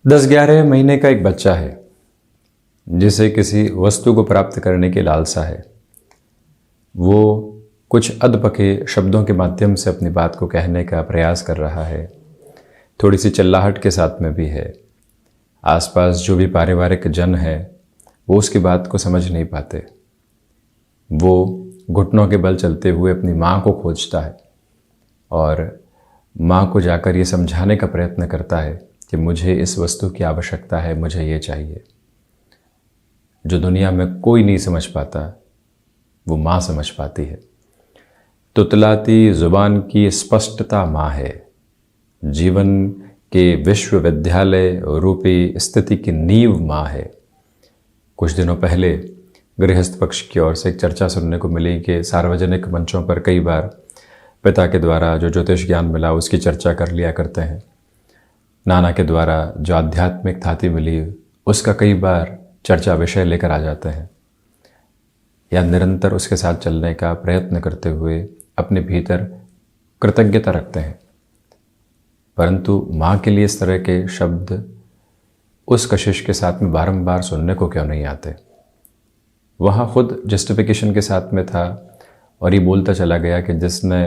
10-11 महीने का एक बच्चा है जिसे किसी वस्तु को प्राप्त करने की लालसा है। वो कुछ अधपके शब्दों के माध्यम से अपनी बात को कहने का प्रयास कर रहा है। थोड़ी सी चिल्लाहट के साथ में भी है। आसपास जो भी पारिवारिक जन है वो उसकी बात को समझ नहीं पाते। वो घुटनों के बल चलते हुए अपनी माँ को खोजता है और माँ को जाकर ये समझाने का प्रयत्न करता है कि मुझे इस वस्तु की आवश्यकता है, मुझे ये चाहिए। जो दुनिया में कोई नहीं समझ पाता वो माँ समझ पाती है। तुतलाती जुबान की स्पष्टता माँ है। जीवन के विश्वविद्यालय रूपी स्थिति की नींव माँ है। कुछ दिनों पहले गृहस्थ पक्ष की ओर से एक चर्चा सुनने को मिली कि सार्वजनिक मंचों पर कई बार पिता के द्वारा जो ज्योतिष ज्ञान मिला उसकी चर्चा कर लिया करते हैं। नाना के द्वारा जो आध्यात्मिक थाती मिली उसका कई बार चर्चा विषय लेकर आ जाते हैं, या निरंतर उसके साथ चलने का प्रयत्न करते हुए अपने भीतर कृतज्ञता रखते हैं। परंतु माँ के लिए इस तरह के शब्द उस कशिश के साथ में बारंबार सुनने को क्यों नहीं आते। वहाँ खुद जस्टिफिकेशन के साथ में था और ये बोलता चला गया कि जिसने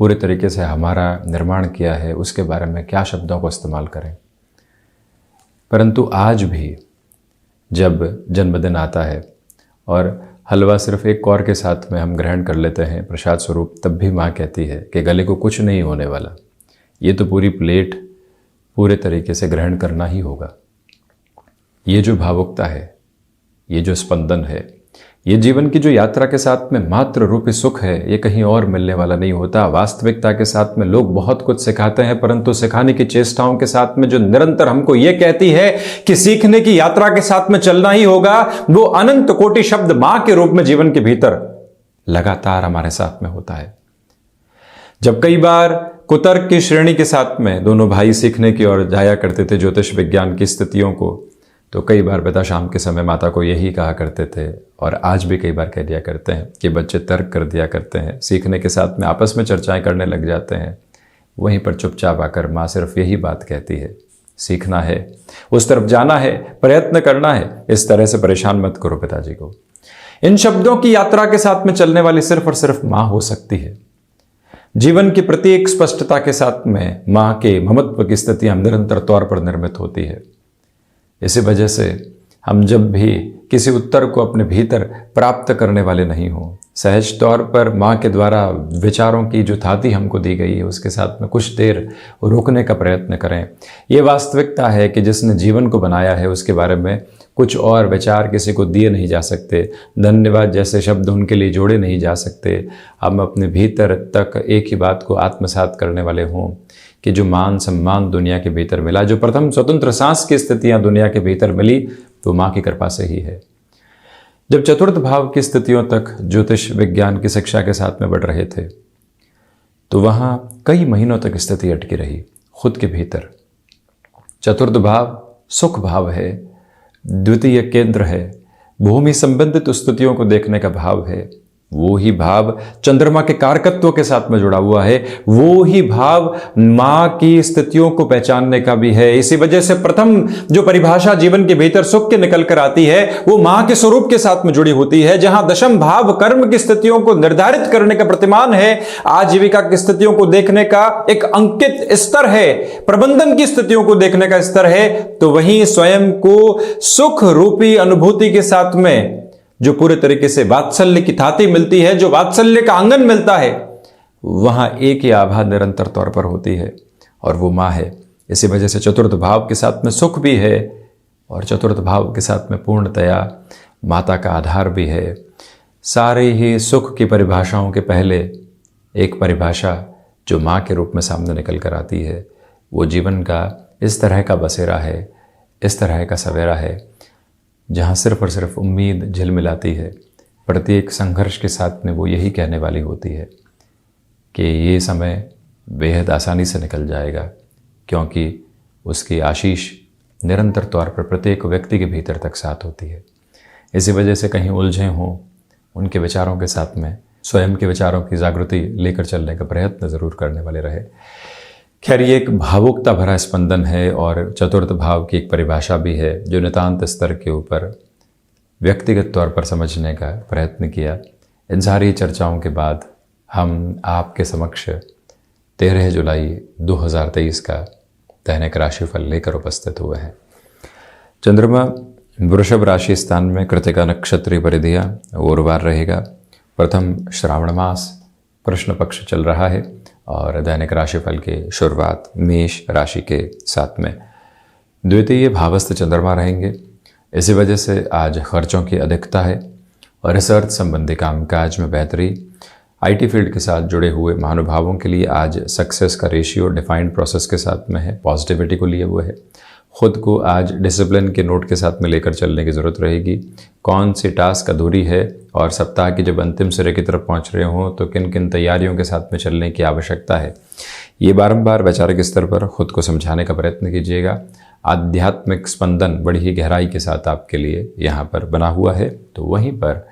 पूरे तरीके से हमारा निर्माण किया है उसके बारे में क्या शब्दों को इस्तेमाल करें। परंतु आज भी जब जन्मदिन आता है और हलवा सिर्फ एक कौर के साथ में हम ग्रहण कर लेते हैं प्रसाद स्वरूप, तब भी माँ कहती है कि गले को कुछ नहीं होने वाला, ये तो पूरी प्लेट पूरे तरीके से ग्रहण करना ही होगा। ये जो भावुकता है, ये जो स्पंदन है, ये जीवन की जो यात्रा के साथ में मात्र रूपी सुख है, ये कहीं और मिलने वाला नहीं होता। वास्तविकता के साथ में लोग बहुत कुछ सिखाते हैं, परंतु सिखाने की चेष्टाओं के साथ में जो निरंतर हमको ये कहती है कि सीखने की यात्रा के साथ में चलना ही होगा, वो अनंत कोटि शब्द मां के रूप में जीवन के भीतर लगातार हमारे साथ में होता है। जब कई बार कुतर्क की श्रेणी के साथ में दोनों भाई सीखने की ओर जाया करते थे ज्योतिष विज्ञान की स्थितियों को, तो कई बार पिता शाम के समय माता को यही कहा करते थे और आज भी कई बार कह दिया करते हैं कि बच्चे तर्क कर दिया करते हैं, सीखने के साथ में आपस में चर्चाएं करने लग जाते हैं। वहीं पर चुपचाप आकर माँ सिर्फ यही बात कहती है, सीखना है, उस तरफ जाना है, प्रयत्न करना है, इस तरह से परेशान मत करो पिताजी को। इन शब्दों की यात्रा के साथ में चलने वाली सिर्फ और सिर्फ माँ हो सकती है। जीवन की प्रत्येक स्पष्टता के साथ में माँ के ममत्व की स्थितियां निरंतर तौर पर निर्मित होती है। इसी वजह से हम जब भी किसी उत्तर को अपने भीतर प्राप्त करने वाले नहीं हो, सहज तौर पर माँ के द्वारा विचारों की जो थाती हमको दी गई है उसके साथ में कुछ देर रुकने का प्रयत्न करें। ये वास्तविकता है कि जिसने जीवन को बनाया है उसके बारे में कुछ और विचार किसी को दिए नहीं जा सकते, धन्यवाद जैसे शब्द उनके लिए जोड़े नहीं जा सकते। हम अपने भीतर तक एक ही बात को आत्मसात करने वाले हों कि जो मान सम्मान दुनिया के भीतर मिला, जो प्रथम स्वतंत्र सांस की स्थितियां दुनिया के भीतर मिली, तो माँ की कृपा से ही है। जब चतुर्थ भाव की स्थितियों तक ज्योतिष विज्ञान की शिक्षा के साथ में बढ़ रहे थे तो वहाँ कई महीनों तक स्थिति अटकी रही खुद के भीतर। चतुर्थ भाव सुख भाव है, द्वितीय केंद्र है, भूमि संबंधित स्थितियों को देखने का भाव है। वो ही भाव चंद्रमा के कारकत्व के साथ में जुड़ा हुआ है, वो ही भाव माँ की स्थितियों को पहचानने का भी है। इसी वजह से प्रथम जो परिभाषा जीवन के भीतर सुख के निकल कर आती है वो माँ के स्वरूप के साथ में जुड़ी होती है। जहां दशम भाव कर्म की स्थितियों को निर्धारित करने का प्रतिमान है, आजीविका की स्थितियों को देखने का एक अंकित स्तर है, प्रबंधन की स्थितियों को देखने का स्तर है, तो वहीं स्वयं को सुख रूपी अनुभूति के साथ में जो पूरे तरीके से वात्सल्य की थाती मिलती है, जो वात्सल्य का आंगन मिलता है, वहां एक ही आभा निरंतर तौर पर होती है और वो माँ है। इसी वजह से चतुर्थ भाव के साथ में सुख भी है और चतुर्थ भाव के साथ में पूर्णतया माता का आधार भी है। सारे ही सुख की परिभाषाओं के पहले एक परिभाषा जो माँ के रूप में सामने निकल कर आती है, वो जीवन का इस तरह का बसेरा है, इस तरह का सवेरा है, जहाँ सिर्फ और सिर्फ उम्मीद झिलमिलाती है। प्रत्येक संघर्ष के साथ में वो यही कहने वाली होती है कि ये समय बेहद आसानी से निकल जाएगा, क्योंकि उसकी आशीष निरंतर तौर पर प्रत्येक व्यक्ति के भीतर तक साथ होती है। इसी वजह से कहीं उलझे हों, उनके विचारों के साथ में स्वयं के विचारों की जागृति लेकर चलने का प्रयत्न ज़रूर करने वाले रहे खैर, ये एक भावुकता भरा स्पंदन है और चतुर्थ भाव की एक परिभाषा भी है जो नितांत स्तर के ऊपर व्यक्तिगत तौर पर समझने का प्रयत्न किया। इन सारी चर्चाओं के बाद हम आपके समक्ष 13 जुलाई 2023 का दैनिक राशिफल लेकर उपस्थित हुए हैं। चंद्रमा वृषभ राशि स्थान में कृतिका नक्षत्रीय परिधिया गुरुवार रहेगा। प्रथम श्रावण मास कृष्ण पक्ष चल रहा है और दैनिक राशिफल की शुरुआत मेष राशि के साथ में द्वितीय भावस्थ चंद्रमा रहेंगे। इसी वजह से आज खर्चों की अधिकता है और रिसर्च संबंधी कामकाज में बेहतरी। आईटी फील्ड के साथ जुड़े हुए महानुभावों के लिए आज सक्सेस का रेशियो डिफाइंड प्रोसेस के साथ में है, पॉजिटिविटी को लिए हुए है। खुद को आज डिसिप्लिन के नोट के साथ में लेकर चलने की ज़रूरत रहेगी। कौन सी टास्क अधूरी है और सप्ताह की जब अंतिम सिरे की तरफ पहुंच रहे हों तो किन किन तैयारियों के साथ में चलने की आवश्यकता है, ये बारंबार वैचारिक स्तर पर खुद को समझाने का प्रयत्न कीजिएगा। आध्यात्मिक स्पंदन बड़ी ही गहराई के साथ आपके लिए यहाँ पर बना हुआ है। तो वहीं पर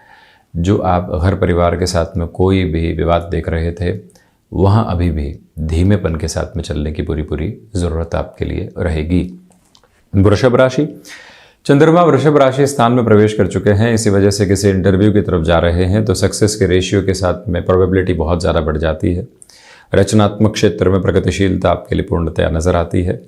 जो आप घर परिवार के साथ में कोई भी विवाद देख रहे थे, वहाँ अभी भी धीमेपन के साथ में चलने की पूरी ज़रूरत आपके लिए रहेगी। वृषभ राशि, चंद्रमा वृषभ राशि स्थान में प्रवेश कर चुके हैं। इसी वजह से किसी इंटरव्यू की तरफ जा रहे हैं तो सक्सेस के रेशियो के साथ में प्रोबेबिलिटी बहुत ज़्यादा बढ़ जाती है। रचनात्मक क्षेत्र में प्रगतिशीलता आपके लिए पूर्णतया नजर आती है।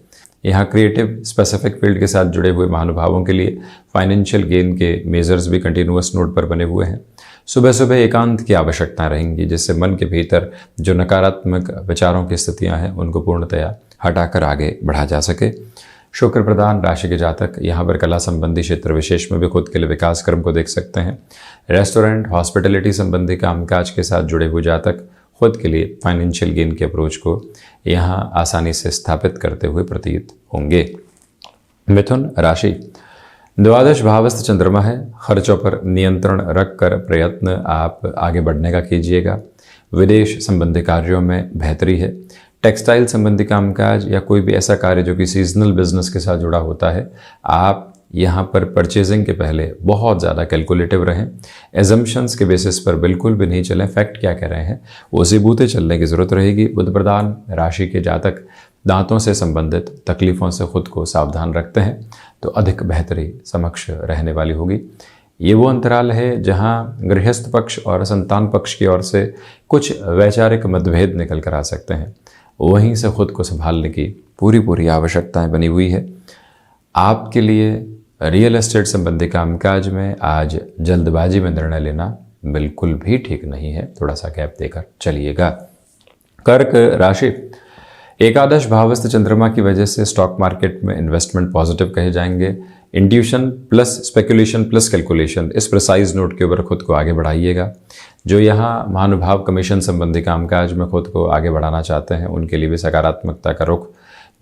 यहाँ क्रिएटिव स्पेसिफिक फील्ड के साथ जुड़े हुए महानुभावों के लिए फाइनेंशियल गेन के मेजर्स भी कंटिन्यूअस नोट पर बने हुए हैं। सुबह सुबह एकांत की आवश्यकता रहेंगी जिससे मन के भीतर जो नकारात्मक विचारों की स्थितियाँ हैं उनको पूर्णतया हटाकर आगे बढ़ा जा सके। शुक्र प्रधान राशि के जातक यहाँ पर कला संबंधी क्षेत्र विशेष में भी खुद के लिए विकास क्रम को देख सकते हैं। रेस्टोरेंट हॉस्पिटलिटी संबंधी कामकाज के साथ जुड़े हुए जातक खुद के लिए फाइनेंशियल गेन के अप्रोच को यहाँ आसानी से स्थापित करते हुए प्रतीत होंगे। मिथुन राशि, द्वादश भावस्थ चंद्रमा है। खर्चों पर नियंत्रण रखकर प्रयत्न आप आगे बढ़ने का कीजिएगा। विदेश संबंधी कार्यों में बेहतरी है। टेक्सटाइल संबंधी कामकाज या कोई भी ऐसा कार्य जो कि सीजनल बिजनेस के साथ जुड़ा होता है, आप यहाँ पर परचेजिंग के पहले बहुत ज़्यादा कैलकुलेटिव रहें। एजम्पशंस के बेसिस पर बिल्कुल भी नहीं चलें। फैक्ट क्या कह रहे हैं उसी बूते चलने की ज़रूरत रहेगी। बुध प्रधान राशि के जातक दांतों से संबंधित तकलीफ़ों से खुद को सावधान रखते हैं तो अधिक बेहतरी समक्ष रहने वाली होगी। ये वो अंतराल है जहाँ गृहस्थ पक्ष और संतान पक्ष की ओर से कुछ वैचारिक मतभेद निकल कर आ सकते हैं। वहीं से खुद को संभालने की पूरी आवश्यकताएं बनी हुई है। आपके लिए रियल एस्टेट संबंधी कामकाज में आज जल्दबाजी में निर्णय लेना बिल्कुल भी ठीक नहीं है, थोड़ा सा गैप देकर चलिएगा। कर्क राशि, एकादश भावस्थ चंद्रमा की वजह से स्टॉक मार्केट में इन्वेस्टमेंट पॉजिटिव कहे जाएंगे। Intuition plus speculation plus calculation, इस प्रिसाइज नोट के ऊपर खुद को आगे बढ़ाइएगा। जो यहाँ महानुभाव कमीशन संबंधी कामकाज में खुद को आगे बढ़ाना चाहते हैं उनके लिए भी सकारात्मकता का रुख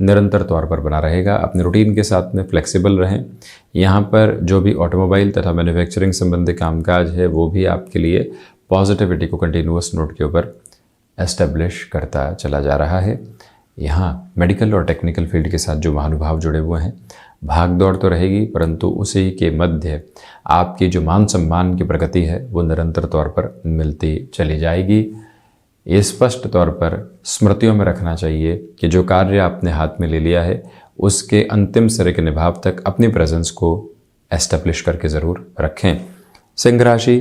निरंतर तौर पर बना रहेगा। अपने रूटीन के साथ में फ्लेक्सिबल रहें। यहाँ पर जो भी ऑटोमोबाइल तथा मैन्युफैक्चरिंग संबंधी कामकाज है वो भी आपके लिए पॉजिटिविटी को कंटिन्यूअस नोट के ऊपर एस्टेब्लिश करता चला जा रहा है। यहाँ मेडिकल और टेक्निकल फील्ड के साथ जो महानुभाव जुड़े हुए हैं, भाग दौड़ तो रहेगी परंतु उसी के मध्य आपकी जो मान सम्मान की प्रगति है वो निरंतर तौर पर मिलती चली जाएगी। ये स्पष्ट तौर पर स्मृतियों में रखना चाहिए कि जो कार्य आपने हाथ में ले लिया है उसके अंतिम सिरे के निभाव तक अपनी प्रेजेंस को एस्टेब्लिश करके ज़रूर रखें। सिंह राशि,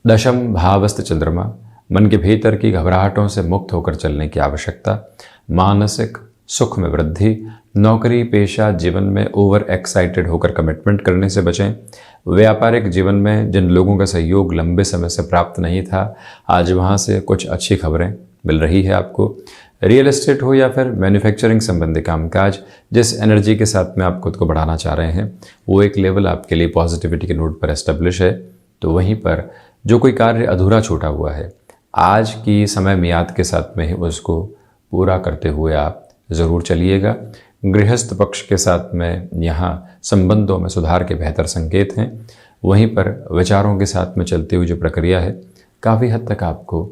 दशम भावस्थ चंद्रमा, मन के भीतर की घबराहटों से मुक्त होकर चलने की आवश्यकता। मानसिक सुख में वृद्धि। नौकरी पेशा जीवन में ओवर एक्साइटेड होकर कमिटमेंट करने से बचें। व्यापारिक जीवन में जिन लोगों का सहयोग लंबे समय से प्राप्त नहीं था, आज वहां से कुछ अच्छी खबरें मिल रही है आपको। रियल एस्टेट हो या फिर मैन्युफैक्चरिंग संबंधी कामकाज, जिस एनर्जी के साथ में आप खुद को बढ़ाना चाह रहे हैं वो एक लेवल आपके लिए पॉजिटिविटी के नोट पर एस्टेब्लिश है। तो वहीं पर जो कोई कार्य अधूरा छूटा हुआ है, आज की समय मियाद के साथ में ही उसको पूरा करते हुए आप ज़रूर चलिएगा। गृहस्थ पक्ष के साथ में यहाँ संबंधों में सुधार के बेहतर संकेत हैं। वहीं पर विचारों के साथ में चलती हुई जो प्रक्रिया है काफ़ी हद तक आपको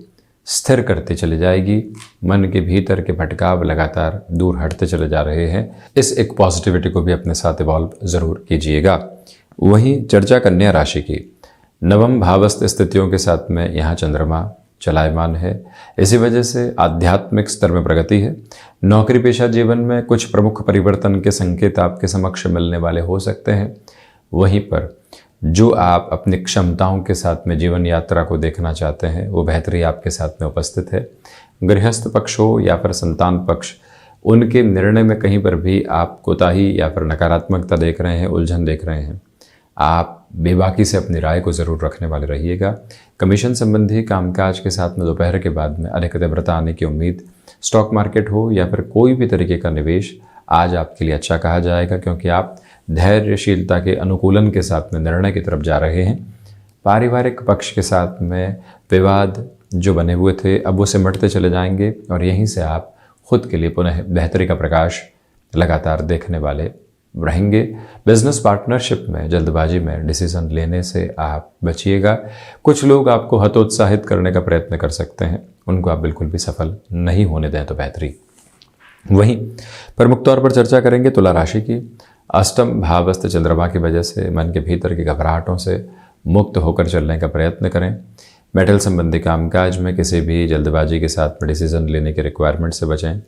स्थिर करते चले जाएगी। मन के भीतर के भटकाव लगातार दूर हटते चले जा रहे हैं। इस एक पॉजिटिविटी को भी अपने साथ इवॉल्व ज़रूर कीजिएगा। वहीं चर्चा कन्या राशि की, नवम भावस्थ स्थितियों के साथ में यहाँ चंद्रमा चलायमान है। इसी वजह से आध्यात्मिक स्तर में प्रगति है। नौकरी पेशा जीवन में कुछ प्रमुख परिवर्तन के संकेत आपके समक्ष मिलने वाले हो सकते हैं। वहीं पर जो आप अपनी क्षमताओं के साथ में जीवन यात्रा को देखना चाहते हैं वो बेहतरी आपके साथ में उपस्थित है। गृहस्थ पक्ष हो या फिर संतान पक्ष, उनके निर्णय में कहीं पर भी आप कोताही या फिर नकारात्मकता देख रहे हैं, उलझन देख रहे हैं। आप बेबाकी से अपनी राय को ज़रूर रखने वाले रहिएगा। कमीशन संबंधी कामकाज के साथ में दोपहर के बाद में अधिक तीव्रता आने की उम्मीद। स्टॉक मार्केट हो या फिर कोई भी तरीके का निवेश आज आपके लिए अच्छा कहा जाएगा, क्योंकि आप धैर्यशीलता के अनुकूलन के साथ में निर्णय की तरफ जा रहे हैं। पारिवारिक पक्ष के साथ में विवाद जो बने हुए थे अब वो सिमटते चले जाएंगे और यहीं से आप खुद के लिए पुनः बेहतरी का प्रकाश लगातार देखने वाले रहेंगे। बिजनेस पार्टनरशिप में जल्दबाजी में डिसीजन लेने से आप बचिएगा। कुछ लोग आपको हतोत्साहित करने का प्रयत्न कर सकते हैं, उनको आप बिल्कुल भी सफल नहीं होने दें तो बेहतरी। वहीं प्रमुख तौर पर चर्चा करेंगे तुला राशि की। अष्टम भावस्थ चंद्रमा की वजह से मन के भीतर की घबराहटों से मुक्त होकर चलने का प्रयत्न करें। मेटल संबंधी कामकाज में किसी भी जल्दबाजी के साथ में डिसीजन लेने के रिक्वायरमेंट से बचें।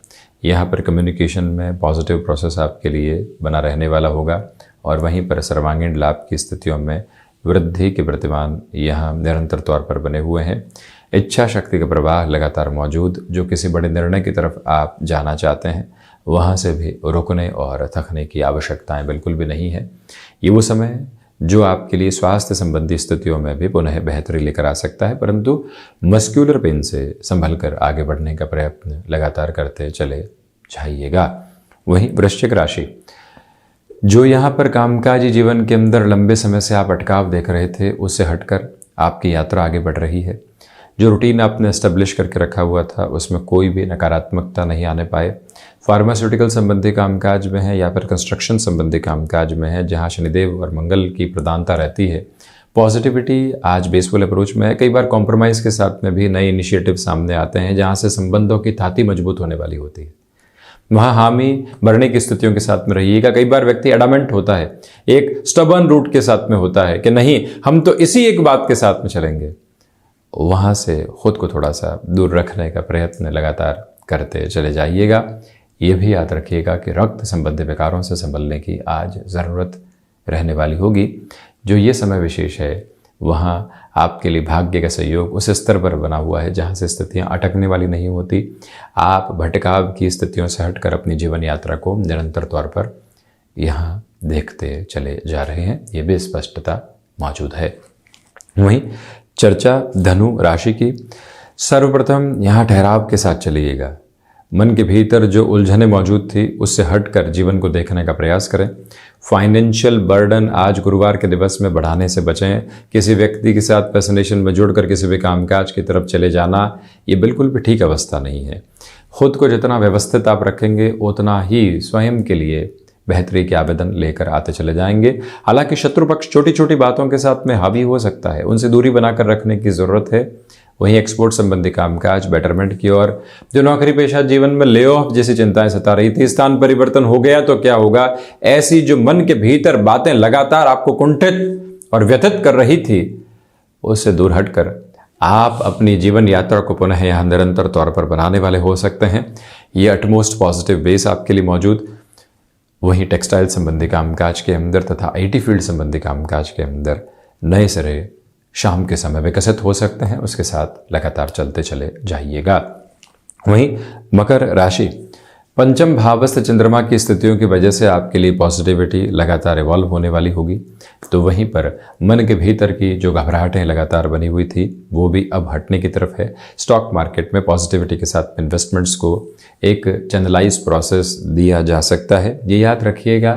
यहाँ पर कम्युनिकेशन में पॉजिटिव प्रोसेस आपके लिए बना रहने वाला होगा और वहीं पर सर्वांगीण लाभ की स्थितियों में वृद्धि के प्रतिमान यहाँ निरंतर तौर पर बने हुए हैं। इच्छा शक्ति का प्रवाह लगातार मौजूद। जो किसी बड़े निर्णय की तरफ आप जाना चाहते हैं वहाँ से भी रुकने और थकने की आवश्यकताएं बिल्कुल भी नहीं है। ये वो समय है जो आपके लिए स्वास्थ्य संबंधी स्थितियों में भी पुनः बेहतरी लेकर आ सकता है, परंतु मस्क्यूलर पेन से संभल कर आगे बढ़ने का प्रयत्न लगातार करते चले जाइएगा। वहीं वृश्चिक राशि, जो यहाँ पर कामकाजी जीवन के अंदर लंबे समय से आप अटकाव देख रहे थे उससे हटकर आपकी यात्रा आगे बढ़ रही है। जो रूटीन आपने एस्टेब्लिश करके रखा हुआ था उसमें कोई भी नकारात्मकता नहीं आने पाए। फार्मास्यूटिकल संबंधी कामकाज में है या फिर कंस्ट्रक्शन संबंधी कामकाज में है जहां शनिदेव और मंगल की प्रधानता रहती है। पॉजिटिविटी आज बेसफुल अप्रोच में है। कई बार कॉम्प्रोमाइज़ के साथ में भी नए इनिशिएटिव सामने आते हैं जहां से संबंधों की थाती मजबूत होने वाली होती है। वहाँ हामी भरने की स्थितियों के साथ में रहिएगा। कई बार व्यक्ति एडामेंट होता है, एक स्टबर्न रूट के साथ में होता है कि नहीं हम तो इसी एक बात के साथ में चलेंगे। वहाँ से खुद को थोड़ा सा दूर रखने का प्रयत्न लगातार करते चले जाइएगा। ये भी याद रखिएगा कि रक्त संबंधी विकारों से संभलने की आज ज़रूरत रहने वाली होगी। जो ये समय विशेष है वहाँ आपके लिए भाग्य का सहयोग उस स्तर पर बना हुआ है जहाँ से स्थितियाँ अटकने वाली नहीं होती। आप भटकाव की स्थितियों से हटकर अपनी जीवन यात्रा को निरंतर तौर पर यहाँ देखते चले जा रहे हैं, ये भी स्पष्टता मौजूद है। वहीं चर्चा धनु राशि की, सर्वप्रथम यहाँ ठहराव के साथ चलिएगा। मन के भीतर जो उलझनें मौजूद थी उससे हटकर जीवन को देखने का प्रयास करें। फाइनेंशियल बर्डन आज गुरुवार के दिवस में बढ़ाने से बचें। किसी व्यक्ति के साथ पैसिनेशन में जुड़कर किसी भी कामकाज की तरफ चले जाना ये बिल्कुल भी ठीक अवस्था नहीं है। खुद को जितना व्यवस्थित आप रखेंगे उतना ही स्वयं के लिए बेहतरी के आवेदन लेकर आते चले जाएंगे। हालांकि शत्रु पक्ष छोटी छोटी बातों के साथ में हावी हो सकता है, उनसे दूरी बनाकर रखने की ज़रूरत है। वहीं एक्सपोर्ट संबंधी कामकाज बेटरमेंट की ओर। जो नौकरी पेशा जीवन में ले ऑफ जैसी चिंताएं सता रही थी, स्थान परिवर्तन हो गया तो क्या होगा, ऐसी जो मन के भीतर बातें लगातार आपको कुंठित और व्यथित कर रही थी उससे दूर हटकर आप अपनी जीवन यात्रा को पुनः यहाँ निरंतर तौर पर बनाने वाले हो सकते हैं। ये अटमोस्ट पॉजिटिव बेस आपके लिए मौजूद। वहीं टेक्सटाइल संबंधी कामकाज के अंदर तथा आईटी फील्ड संबंधी कामकाज के अंदर नए सिरे शाम के समय विकसित हो सकते हैं, उसके साथ लगातार चलते चले जाइएगा। वहीं मकर राशि, पंचम भावस्थ चंद्रमा की स्थितियों की वजह से आपके लिए पॉजिटिविटी लगातार इवॉल्व होने वाली होगी। तो वहीं पर मन के भीतर की जो घबराहटें लगातार बनी हुई थी वो भी अब हटने की तरफ है। स्टॉक मार्केट में पॉजिटिविटी के साथ इन्वेस्टमेंट्स को एक चैनलाइज प्रोसेस दिया जा सकता है। ये याद रखिएगा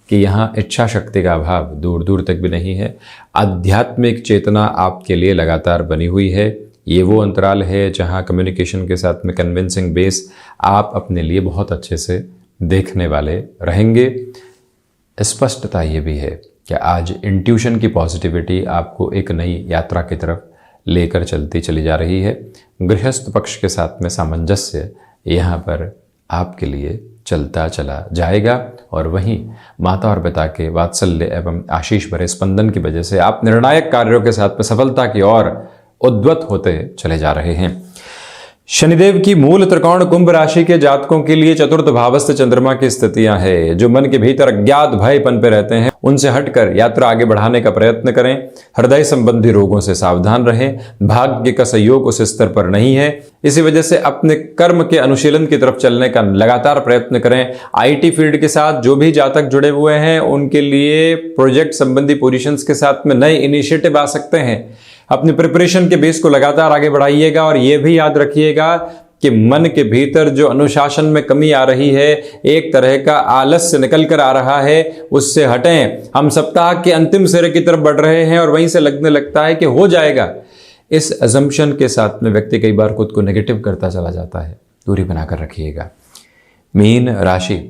कि यहाँ इच्छा शक्ति का अभाव दूर दूर तक भी नहीं है। आध्यात्मिक चेतना आपके लिए लगातार बनी हुई है। ये वो अंतराल है जहाँ कम्युनिकेशन के साथ में कन्विंसिंग बेस आप अपने लिए बहुत अच्छे से देखने वाले रहेंगे। स्पष्टता ये भी है कि आज इंट्यूशन की पॉजिटिविटी आपको एक नई यात्रा की तरफ लेकर चलती चली जा रही है। गृहस्थ पक्ष के साथ में सामंजस्य यहाँ पर आपके लिए चलता चला जाएगा और वहीं माता और पिता के वात्सल्य एवं आशीष भरे स्पंदन की वजह से आप निर्णायक कार्यों के साथ में सफलता की ओर उद्वत होते चले जा रहे हैं। शनिदेव की मूल त्रिकोण कुंभ राशि के जातकों के लिए चतुर्थ भावस्थ चंद्रमा की स्थितियां है। जो मन के भीतर अज्ञात भयपन पे रहते हैं, उनसे हटकर यात्रा आगे बढ़ाने का प्रयत्न करें। हृदय संबंधी रोगों से सावधान रहें। भाग्य का सहयोग उस स्तर पर नहीं है, इसी वजह से अपने कर्म के अनुशीलन की तरफ चलने का लगातार प्रयत्न करें। आईटी फील्ड के साथ जो भी जातक जुड़े हुए हैं, उनके लिए प्रोजेक्ट संबंधी पोजीशंस के साथ में नए इनिशिएटिव आ सकते हैं। अपनी प्रिपरेशन के बेस को लगातार आगे बढ़ाइएगा और यह भी याद रखिएगा कि मन के भीतर जो अनुशासन में कमी आ रही है, एक तरह का आलस्य निकल कर आ रहा है, उससे हटें। हम सप्ताह के अंतिम सिरे की तरफ बढ़ रहे हैं और वहीं से लगने लगता है कि हो जाएगा। इस अजम्पशन के साथ में व्यक्ति कई बार खुद को नेगेटिव करता चला जाता है। दूरी बनाकर रखिएगा। मीन राशि,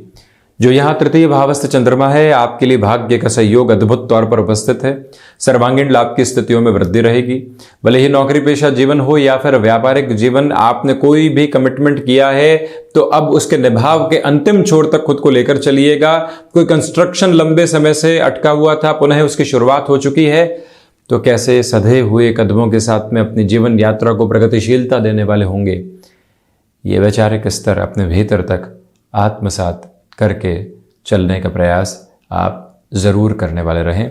जो यहाँ तृतीय भावस्थ चंद्रमा है, आपके लिए भाग्य का सहयोग अद्भुत तौर पर उपस्थित है। सर्वांगीण लाभ की स्थितियों में वृद्धि रहेगी। भले ही नौकरी पेशा जीवन हो या फिर व्यापारिक जीवन, आपने कोई भी कमिटमेंट किया है तो अब उसके निभाव के अंतिम छोर तक खुद को लेकर चलिएगा। कोई कंस्ट्रक्शन लंबे समय से अटका हुआ था, पुनः उसकी शुरुआत हो चुकी है, तो कैसे सधे हुए कदमों के साथ में अपनी जीवन यात्रा को प्रगतिशीलता देने वाले होंगे, ये वैचारिक स्तर अपने भीतर तक आत्मसात करके चलने का प्रयास आप ज़रूर करने वाले रहें।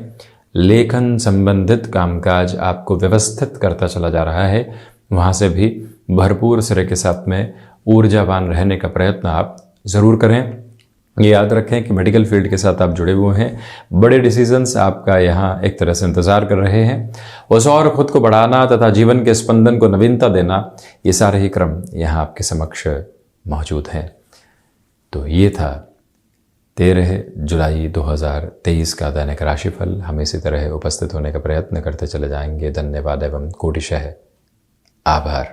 लेखन संबंधित कामकाज आपको व्यवस्थित करता चला जा रहा है, वहाँ से भी भरपूर सिरे के साथ में ऊर्जावान रहने का प्रयत्न आप ज़रूर करें। ये याद रखें कि मेडिकल फील्ड के साथ आप जुड़े हुए हैं। बड़े डिसीजंस आपका यहाँ एक तरह से इंतज़ार कर रहे हैं। उस और खुद को बढ़ाना तथा जीवन के स्पंदन को नवीनता देना, ये सारे ही क्रम यहाँ आपके समक्ष मौजूद हैं। तो ये था 13 जुलाई 2023 का दैनिक राशिफल। हम इसी तरह उपस्थित होने का प्रयत्न करते चले जाएंगे। धन्यवाद एवं कोटिशः आभार।